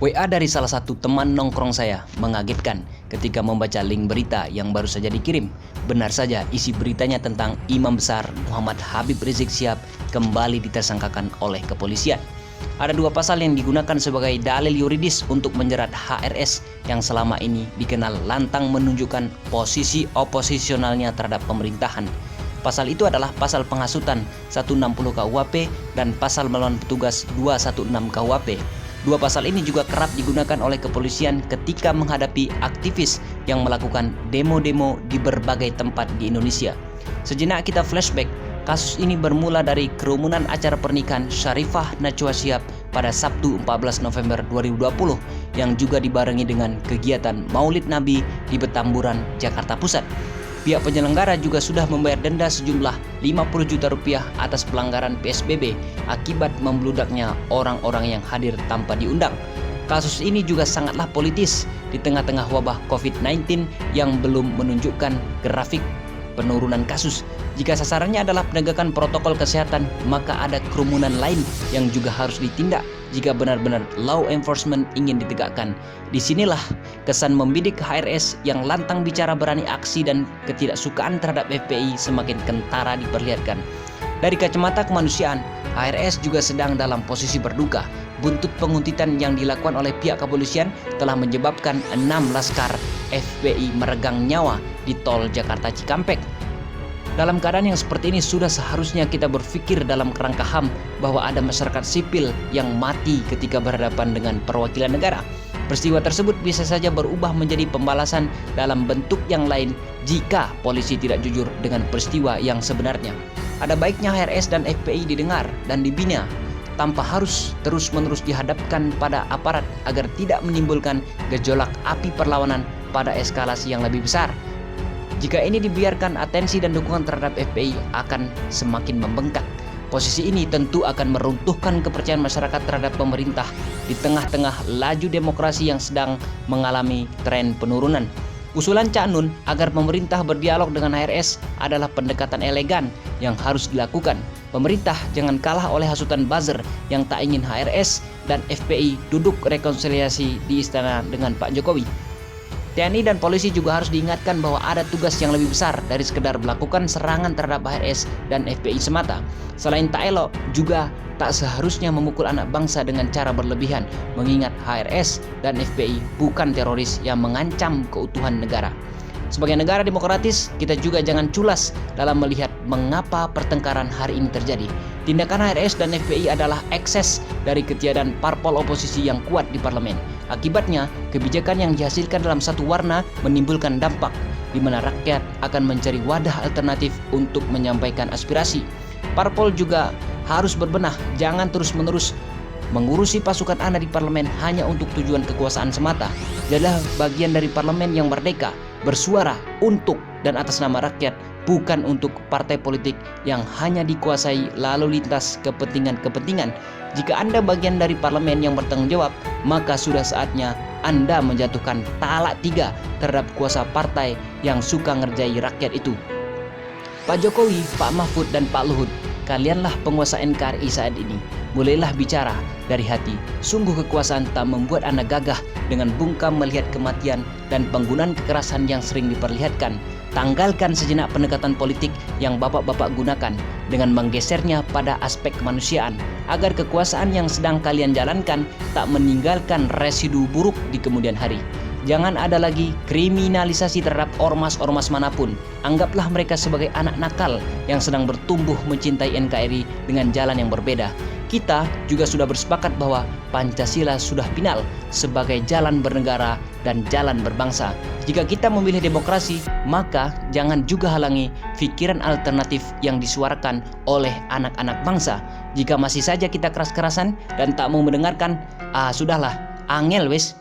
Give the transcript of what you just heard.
WA dari salah satu teman nongkrong saya mengagetkan ketika membaca link berita yang baru saja dikirim. Benar saja, isi beritanya tentang Imam Besar Muhammad Habib Rizik Syihab kembali ditersangkakan oleh kepolisian. Ada dua pasal yang digunakan sebagai dalil yuridis untuk menjerat HRS yang selama ini dikenal lantang menunjukkan posisi oposisionalnya terhadap pemerintahan. Pasal itu adalah pasal penghasutan 160 KUHP dan pasal melawan petugas 216 KUHP. Dua pasal ini juga kerap digunakan oleh kepolisian ketika menghadapi aktivis yang melakukan demo-demo di berbagai tempat di Indonesia. Sejenak kita flashback, kasus ini bermula dari kerumunan acara pernikahan Syarifah Najwa Shihab pada Sabtu 14 November 2020 yang juga dibarengi dengan kegiatan Maulid Nabi di Petamburan, Jakarta Pusat. Pihak penyelenggara juga sudah membayar denda sejumlah 50 juta rupiah atas pelanggaran PSBB akibat membludaknya orang-orang yang hadir tanpa diundang. Kasus ini juga sangatlah politis di tengah-tengah wabah COVID-19 yang belum menunjukkan grafik penurunan kasus. Jika sasarannya adalah penegakan protokol kesehatan, maka ada kerumunan lain yang juga harus ditindak jika benar-benar law enforcement ingin ditegakkan. Disinilah kesan membidik HRS yang lantang bicara berani aksi dan ketidaksukaan terhadap FPI semakin kentara diperlihatkan. Dari kacamata kemanusiaan, HRS juga sedang dalam posisi berduka. Buntut penguntitan yang dilakukan oleh pihak kepolisian telah menyebabkan 6 laskar FPI meregang nyawa di tol Jakarta Cikampek. Dalam keadaan yang seperti ini sudah seharusnya kita berpikir dalam kerangka HAM bahwa ada masyarakat sipil yang mati ketika berhadapan dengan perwakilan negara. Peristiwa tersebut bisa saja berubah menjadi pembalasan dalam bentuk yang lain jika polisi tidak jujur dengan peristiwa yang sebenarnya. Ada baiknya HRS dan FPI didengar dan dibina tanpa harus terus-menerus dihadapkan pada aparat agar tidak menimbulkan gejolak api perlawanan pada eskalasi yang lebih besar. Jika ini dibiarkan, atensi dan dukungan terhadap FPI akan semakin membengkak. Posisi ini tentu akan meruntuhkan kepercayaan masyarakat terhadap pemerintah di tengah-tengah laju demokrasi yang sedang mengalami tren penurunan. Usulan Cak Nun agar pemerintah berdialog dengan HRS adalah pendekatan elegan yang harus dilakukan. Pemerintah jangan kalah oleh hasutan buzzer yang tak ingin HRS dan FPI duduk rekonsiliasi di istana dengan Pak Jokowi. TNI dan polisi juga harus diingatkan bahwa ada tugas yang lebih besar dari sekedar melakukan serangan terhadap HRS dan FPI semata. Selain tak elok, juga tak seharusnya memukul anak bangsa dengan cara berlebihan, mengingat HRS dan FPI bukan teroris yang mengancam keutuhan negara. Sebagai negara demokratis, kita juga jangan culas dalam melihat mengapa pertengkaran hari ini terjadi. Tindakan HRS dan FPI adalah ekses dari ketiadaan parpol oposisi yang kuat di parlemen. Akibatnya, kebijakan yang dihasilkan dalam satu warna menimbulkan dampak, di mana rakyat akan mencari wadah alternatif untuk menyampaikan aspirasi. Parpol juga harus berbenah, jangan terus-menerus mengurusi pasukan anak di parlemen hanya untuk tujuan kekuasaan semata. Jadilah bagian dari parlemen yang merdeka, bersuara untuk dan atas nama rakyat, bukan untuk partai politik yang hanya dikuasai lalu lintas kepentingan-kepentingan. Jika Anda bagian dari parlemen yang bertanggung jawab, maka sudah saatnya Anda menjatuhkan talak 3 terhadap kuasa partai yang suka ngerjai rakyat itu. Pak Jokowi, Pak Mahfud, dan Pak Luhut, kalianlah penguasa NKRI saat ini. Mulailah bicara dari hati. Sungguh kekuasaan tak membuat Anda gagah dengan bungkam melihat kematian dan penggunaan kekerasan yang sering diperlihatkan. Tanggalkan sejenak pendekatan politik yang bapak-bapak gunakan dengan menggesernya pada aspek kemanusiaan agar kekuasaan yang sedang kalian jalankan tak meninggalkan residu buruk di kemudian hari. Jangan ada lagi kriminalisasi terhadap ormas-ormas manapun. Anggaplah mereka sebagai anak nakal yang sedang bertumbuh mencintai NKRI dengan jalan yang berbeda. Kita juga sudah bersepakat bahwa Pancasila sudah final sebagai jalan bernegara dan jalan berbangsa. Jika kita memilih demokrasi, maka jangan juga halangi pikiran alternatif yang disuarakan oleh anak-anak bangsa. Jika masih saja kita keras-kerasan dan tak mau mendengarkan, sudahlah, angel wes.